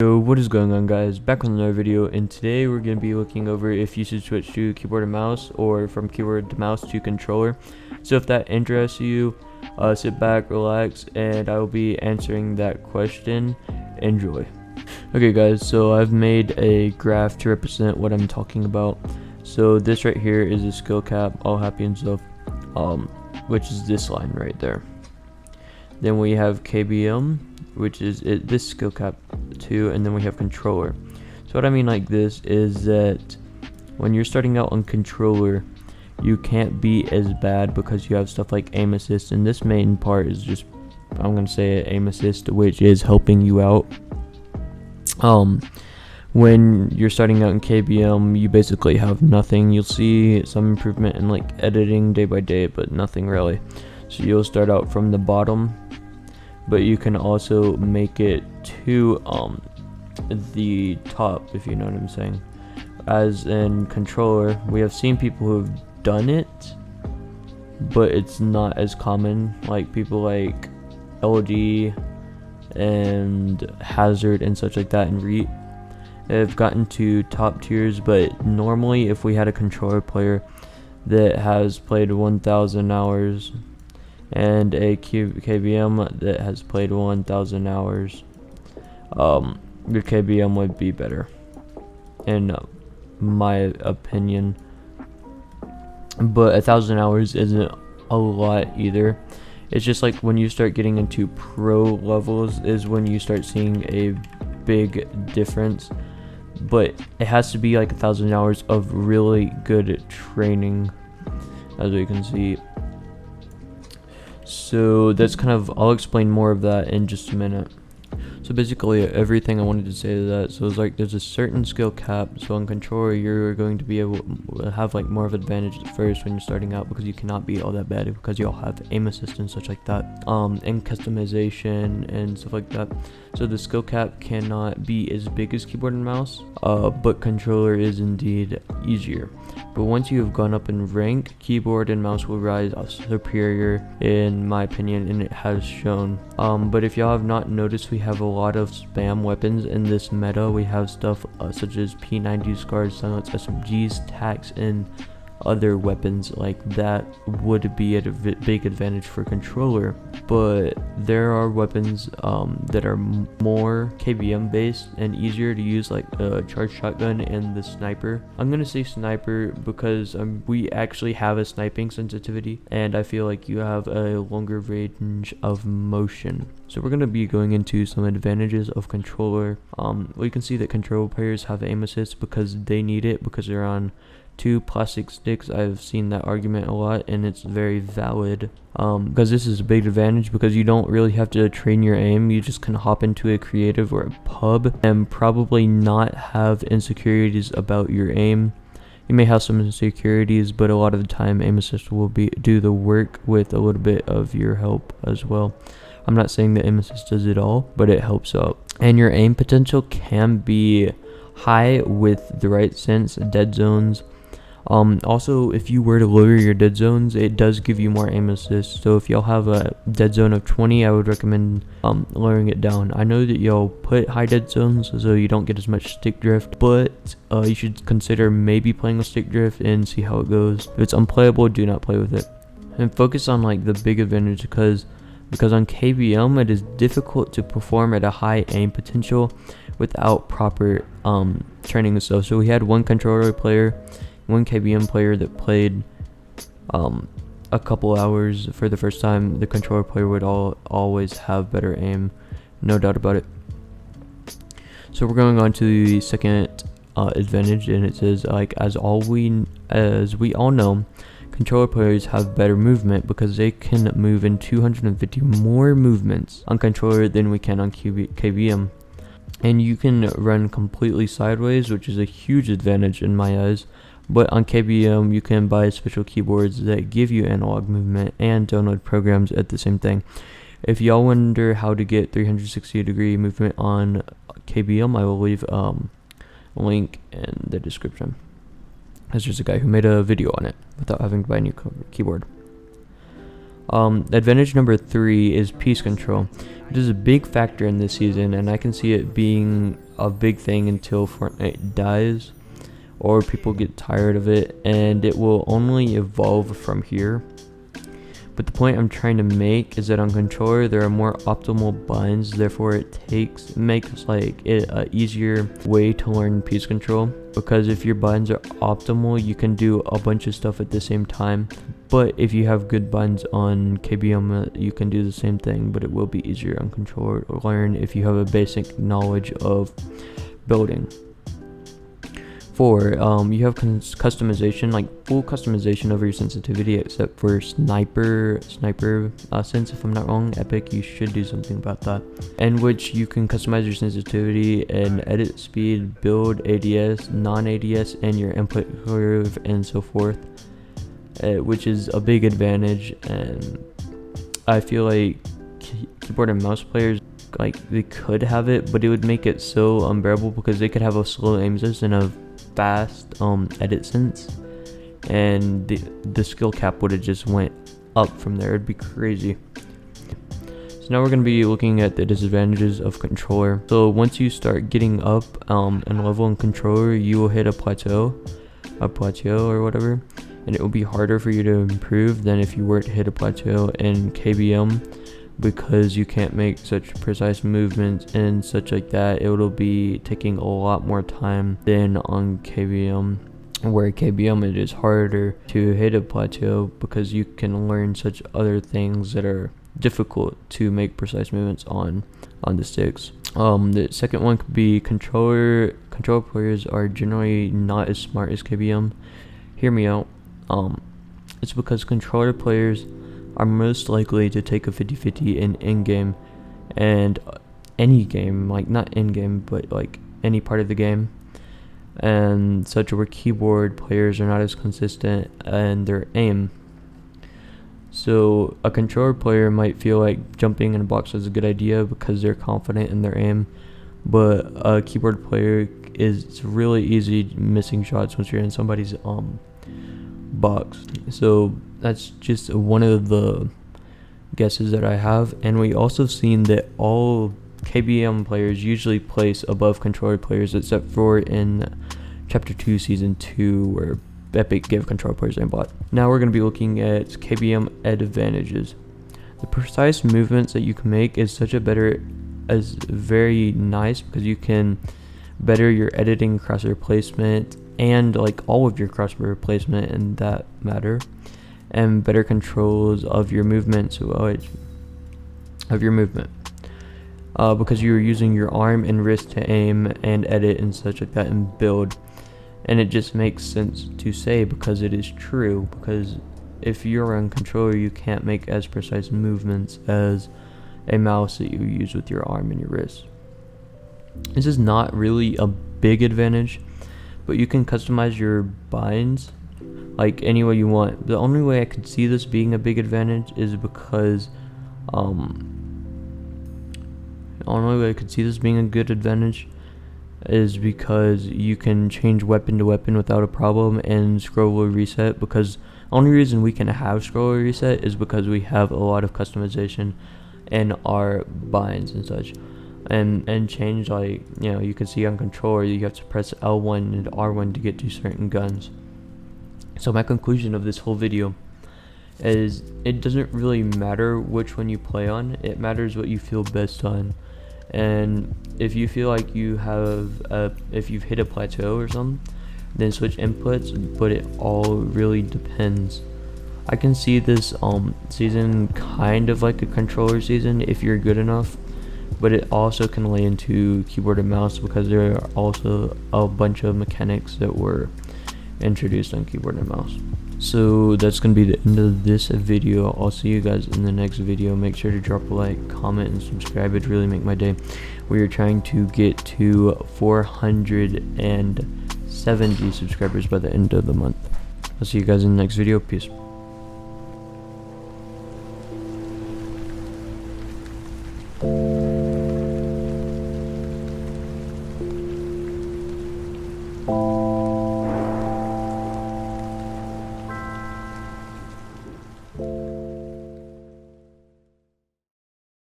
So what is going on, guys? Back with another video, and today we're going to be looking over if you should switch to keyboard and mouse or from keyboard to mouse to controller. So if that interests you, sit back, relax, and I will be answering that question. Enjoy. Okay guys, so I've made a graph to represent what I'm talking about. So this right here is a skill cap, all happy and stuff, which is this line right there. Then we have KBM, which is this skill cap too, and then we have controller. So what I mean like this is that when you're starting out on controller, you can't be as bad because you have stuff like aim assist, and this main part is just, I'm gonna say aim assist, which is helping you out. When you're starting out in KBM, you basically have nothing. You'll see some improvement in like editing day by day, but nothing really. So you'll start out from the bottom, but you can also make it to the top, if you know what I'm saying. As in controller, we have seen people who have done it, but it's not as common. Like people like LD and Hazard and such like that, and Reet have gotten to top tiers. But normally if we had a controller player that has played 1,000 hours and a KBM that has played 1,000 hours, the KBM would be better, in my opinion. But 1,000 hours isn't a lot either. It's just like when you start getting into pro levels is when you start seeing a big difference. But it has to be like 1,000 hours of really good training, as we can see. So that's kind of, I'll explain more of that in just a minute. So basically everything I wanted to say to that, so it's like there's a certain skill cap. So on controller you're going to be able to have like more of an advantage at first when you're starting out, because you cannot be all that bad because you all have aim assist and such like that, and customization and stuff like that. So the skill cap cannot be as big as keyboard and mouse, but controller is indeed easier. But once you have gone up in rank, keyboard and mouse will rise superior, in my opinion, and it has shown. But if y'all have not noticed, we have a lot of spam weapons in this meta. We have stuff such as P90 scars, silence, SMGs, tacs, and other weapons like that would be at a big advantage for controller. But there are weapons that are more KBM based and easier to use, like the charged shotgun and the sniper. I'm gonna say sniper because we actually have a sniping sensitivity, and I feel like you have a longer range of motion. So we're going to be going into some advantages of controller. We can see that controller players have aim assist because they need it, because they're on 2 plastic sticks. I've seen that argument a lot, and it's very valid, because this is a big advantage, because you don't really have to train your aim. You just can hop into a creative or a pub and probably not have insecurities about your aim. You may have some insecurities, but a lot of the time aim assist will do the work with a little bit of your help as well. I'm not saying that aim assist does it all, but it helps out. And your aim potential can be high with the right sense, dead zones. Also, if you were to lower your dead zones, it does give you more aim assist. So if y'all have a dead zone of 20, I would recommend lowering it down. I know that y'all put high dead zones so you don't get as much stick drift, but you should consider maybe playing with stick drift and see how it goes. If it's unplayable, do not play with it. And focus on like the big advantage, because on KBM it is difficult to perform at a high aim potential without proper training and stuff. So we had one controller player, one KBM player that played a couple hours for the first time. The controller player would always have better aim, no doubt about it. So we're going on to the second advantage, and it says, like, as we all know, controller players have better movement because they can move in 250 more movements on controller than we can on KBM. And you can run completely sideways, which is a huge advantage in my eyes. But on KBM, you can buy special keyboards that give you analog movement and download programs at the same thing. If y'all wonder how to get 360-degree movement on KBM, I will leave a link in the description. There's just a guy who made a video on it without having to buy a new keyboard. Advantage number 3 is piece control. It is a big factor in this season, and I can see it being a big thing until Fortnite dies or people get tired of it, and it will only evolve from here. But the point I'm trying to make is that on controller there are more optimal binds, therefore it makes like it a easier way to learn piece control, because if your binds are optimal you can do a bunch of stuff at the same time. But if you have good binds on Kbm, you can do the same thing, but it will be easier on controller to learn if you have a basic knowledge of building. 4, you have customization, like full customization over your sensitivity except for sniper sense, if I'm not wrong. Epic, you should do something about that, in which you can customize your sensitivity and edit speed, build ADS, non-ADS, and your input curve and so forth, which is a big advantage. And I feel like keyboard and mouse players, like, they could have it, but it would make it so unbearable because they could have a slow aim assist and a fast edit sense, and the skill cap would have just went up from there. It'd be crazy. So now we're going to be looking at the disadvantages of controller. So once you start getting up in level in controller, you will hit a plateau or whatever, and it will be harder for you to improve than if you were to hit a plateau in Kbm, because you can't make such precise movements and such like that. It will be taking a lot more time than on Kbm, where Kbm it is harder to hit a plateau because you can learn such other things that are difficult to make precise movements on the sticks. The second one could be controller players are generally not as smart as Kbm. Hear me out. It's because controller players are most likely to take a 50-50 in in-game and any game, like not in-game but like any part of the game, and such, where keyboard players are not as consistent in their aim. So a controller player might feel like jumping in a box is a good idea because they're confident in their aim, but a keyboard player it's really easy missing shots once you're in somebody's box. So that's just one of the guesses that I have. And we also seen that all Kbm players usually place above controller players, except for in chapter 2 season 2, where Epic give controller players aimbot. Now we're going to be looking at Kbm Advantages. The precise movements that you can make is very nice because you can better your editing, crosshair placement, and like all of your crosshair placement in that matter, and better controls of your movement, because you're using your arm and wrist to aim and edit and such like that and build. And it just makes sense to say because it is true, because if you're on controller you can't make as precise movements as a mouse that you use with your arm and your wrist. This is not really a big advantage, but you can customize your binds like any way you want. The only way I could see this being a big advantage is because the only way I could see this being a good advantage is because you can change weapon to weapon without a problem and scroller reset, because the only reason we can have scroller reset is because we have a lot of customization in our binds and such. And change, like, you know, you can see on controller you have to press L1 and R1 to get to certain guns. So my conclusion of this whole video is it doesn't really matter which one you play on, it matters what you feel best on. And if you feel like if you've hit a plateau or something, then switch inputs, but it all really depends. I can see this season kind of like a controller season if you're good enough, but it also can lay into keyboard and mouse because there are also a bunch of mechanics that were introduced on keyboard and mouse. So that's going to be the end of this video. I'll see you guys in the next video. Make sure to drop a like, comment, and subscribe. It'd really make my day. We are trying to get to 470 subscribers by the end of the month. I'll see you guys in the next video. Peace.